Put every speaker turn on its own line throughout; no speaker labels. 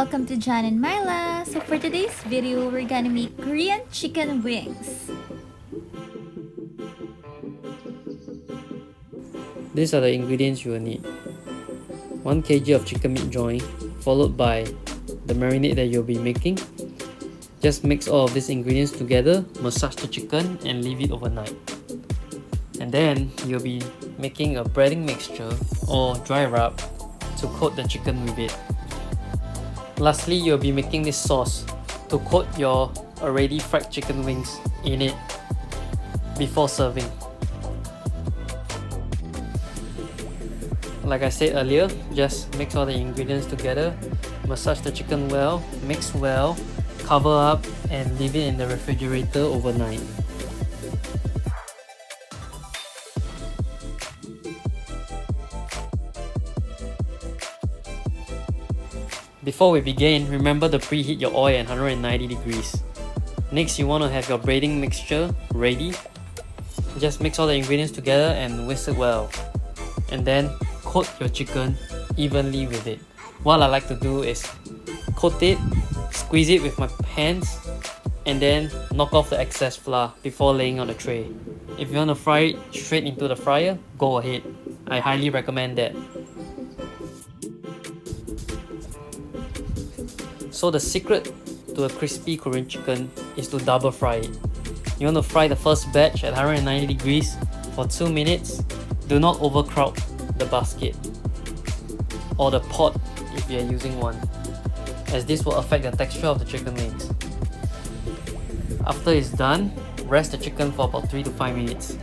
welcome to Jon and Maila. So for today's video, we're gonna make Korean chicken wings.
These are the ingredients you will need. 1 kg of chicken meat joint, followed by the marinade that you'll be making. Just mix all of these ingredients together, massage the chicken and leave it overnight. And then you'll be making a breading mixture or dry rub to coat the chicken with it. Lastly, you'll be making this sauce to coat your already fried chicken wings in it before serving. Like I said earlier, just mix all the ingredients together, massage the chicken well, mix well, cover up and leave it in the refrigerator overnight. Before we begin, remember to preheat your oil at 190 degrees. Next, you want to have your braiding mixture ready. Just mix all the ingredients together and whisk it well. And then coat your chicken evenly with it. What I like to do is coat it, squeeze it with my hands, and then knock off the excess flour before laying on the tray. If you want to fry it straight into the fryer, go ahead. I highly recommend that. So the secret to a crispy Korean chicken is to double fry it. You want to fry the first batch at 190 degrees for 2 minutes. Do not overcrowd the basket or the pot if you are using one, as this will affect the texture of the chicken wings. After it's done, rest the chicken for about 3 to 5 minutes.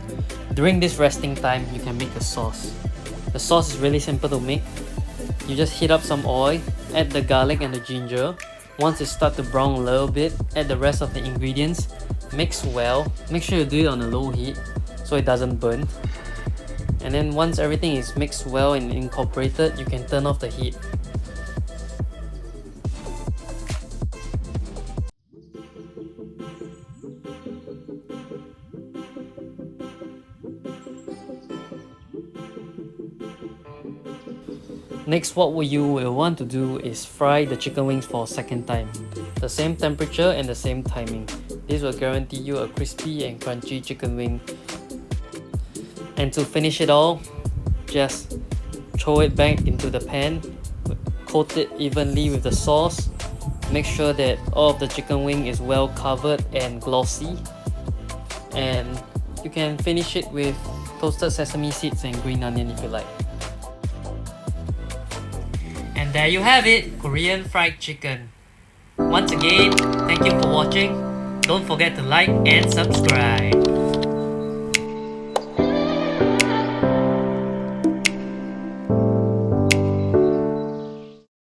During this resting time, you can make the sauce. The sauce is really simple to make. You just heat up some oil, add the garlic and the ginger. Once it starts to brown a little bit, add the rest of the ingredients, mix well. Make sure you do it on a low heat so it doesn't burn. And then once everything is mixed well and incorporated, you can turn off the heat. Next, what you will want to do is fry the chicken wings for a second time. The same temperature and the same timing. This will guarantee you a crispy and crunchy chicken wing. And to finish it all, just throw it back into the pan, coat it evenly with the sauce. Make sure that all of the chicken wing is well covered and glossy. And you can finish it with toasted sesame seeds and green onion if you like. And there you have it, Korean fried chicken. Once again, thank you for watching. Don't forget to like and subscribe.